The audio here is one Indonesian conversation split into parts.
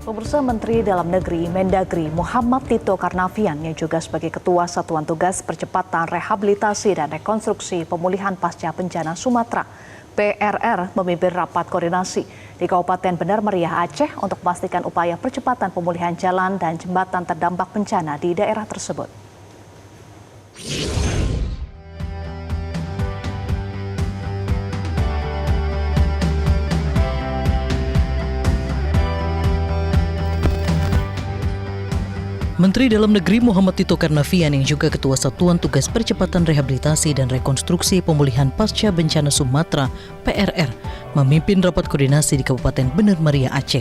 Pemirsa, Menteri Dalam Negeri Mendagri Muhammad Tito Karnavian yang juga sebagai Ketua Satuan Tugas Percepatan Rehabilitasi dan Rekonstruksi Pemulihan Pasca Bencana Sumatera (PRR) memimpin rapat koordinasi di Kabupaten Benar Meriah Aceh untuk memastikan upaya percepatan pemulihan jalan dan jembatan terdampak bencana di daerah tersebut. Menteri Dalam Negeri Muhammad Tito Karnavian yang juga Ketua Satuan Tugas Percepatan Rehabilitasi dan Rekonstruksi Pemulihan Pasca Bencana Sumatera (PRR) memimpin rapat koordinasi di Kabupaten Benar Meriah Aceh.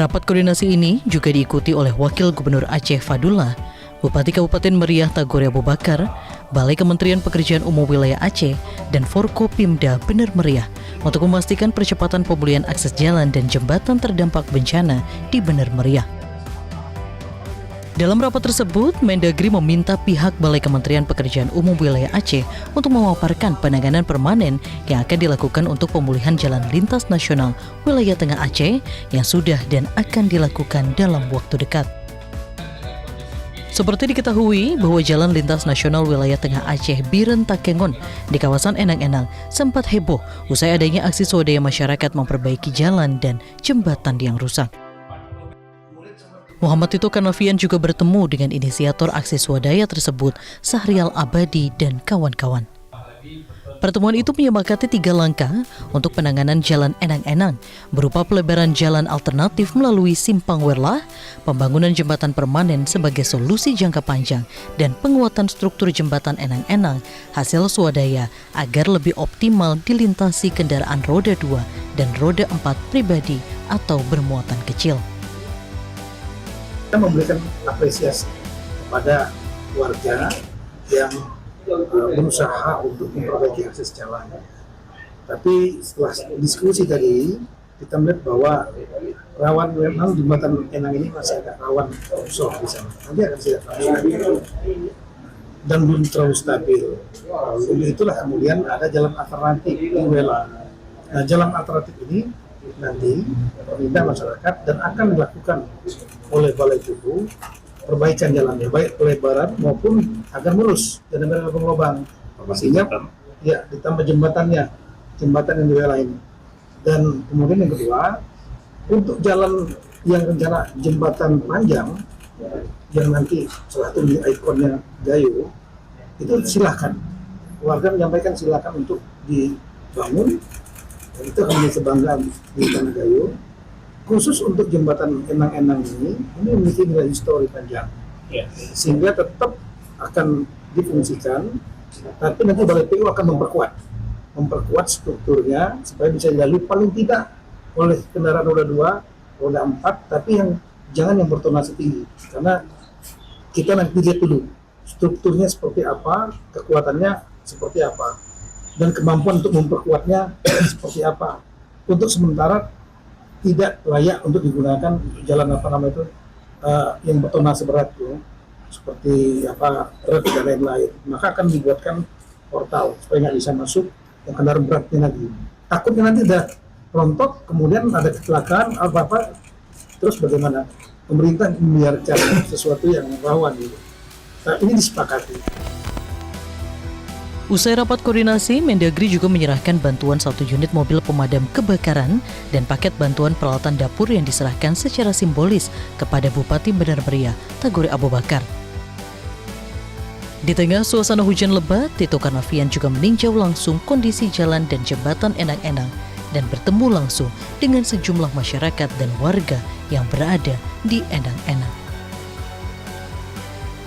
Rapat koordinasi ini juga diikuti oleh Wakil Gubernur Aceh Fadullah, Bupati Kabupaten Meriah Tagore Abu Bakar, Balai Kementerian Pekerjaan Umum Wilayah Aceh, dan Forkopimda Benar Meriah untuk memastikan percepatan pemulihan akses jalan dan jembatan terdampak bencana di Benar Meriah. Dalam rapat tersebut, Mendagri meminta pihak Balai Kementerian Pekerjaan Umum Wilayah Aceh untuk memaparkan penanganan permanen yang akan dilakukan untuk pemulihan jalan lintas nasional wilayah Tengah Aceh yang sudah dan akan dilakukan dalam waktu dekat. Seperti diketahui bahwa jalan lintas nasional wilayah Tengah Aceh Biren Takengon di kawasan Enang-Enang sempat heboh usai adanya aksi swadaya masyarakat memperbaiki jalan dan jembatan yang rusak. Muhammad Tito Karnavian juga bertemu dengan inisiator aksi swadaya tersebut, Sahrial Abadi dan kawan-kawan. Pertemuan itu menyepakati 3 langkah untuk penanganan jalan Enang-Enang, berupa pelebaran jalan alternatif melalui Simpang Werlah, pembangunan jembatan permanen sebagai solusi jangka panjang, dan penguatan struktur jembatan Enang-Enang hasil swadaya agar lebih optimal dilintasi kendaraan roda 2 dan roda 4 pribadi atau bermuatan kecil. Kita memberikan apresiasi kepada warga yang berusaha untuk memperbaiki akses jalan. Tapi setelah diskusi tadi, kita melihat bahwa rawan memang jembatan Enang ini masih agak rawan longsor di sana. Nanti akan saya dan belum terlalu stabil. Untuk itulah kemudian ada jalan alternatif di Wela. Nah, jalan alternatif ini nanti pemerintah masyarakat dan akan dilakukan oleh Balai Tubuh perbaikan jalannya, baik pelebaran maupun agar mulus dan ada lubang-lubang, sehingga ya ditambah jembatan yang di wilayah ini. Dan kemudian yang kedua, untuk jalan yang rencana jembatan panjang yang nanti salah satu ikonnya Gayo, itu silahkan warga menyampaikan silakan untuk dibangun. Dan itu akan menjadi kebanggaan di Tanah Gayo. Khusus untuk jembatan Enang-Enang ini memiliki nilai histori panjang, sehingga tetap akan difungsikan. Tapi nanti Balai PU akan memperkuat strukturnya supaya bisa dilalui paling tidak oleh kendaraan roda 2, roda 4, tapi jangan yang bertonase tinggi, karena kita nanti lihat dulu strukturnya seperti apa, kekuatannya seperti apa, dan kemampuan untuk memperkuatnya seperti apa. Untuk sementara tidak layak untuk digunakan jalan yang bertonase berat seperti truk dan lain-lain. Maka akan dibuatkan portal supaya nggak bisa masuk yang kendaraan beratnya lagi. Takutnya nanti udah rontok, kemudian ada kecelakaan terus bagaimana? Pemerintah membiarkan sesuatu yang rawan gitu. Nah, ini disepakati. Usai rapat koordinasi, Mendagri juga menyerahkan bantuan 1 unit mobil pemadam kebakaran dan paket bantuan peralatan dapur yang diserahkan secara simbolis kepada Bupati Benar Meriah Tagore Abu Bakar. Di tengah suasana hujan lebat, Tito Karnavian juga meninjau langsung kondisi jalan dan jembatan Enang-Enang dan bertemu langsung dengan sejumlah masyarakat dan warga yang berada di Enang-Enang.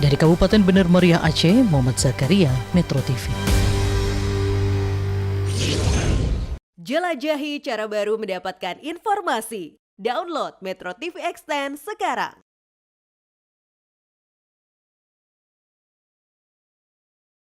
Dari Kabupaten Benar Meriah Aceh, Muhammad Zakaria, Metro TV. Jelajahi cara baru mendapatkan informasi. Download Metro TV Extend sekarang.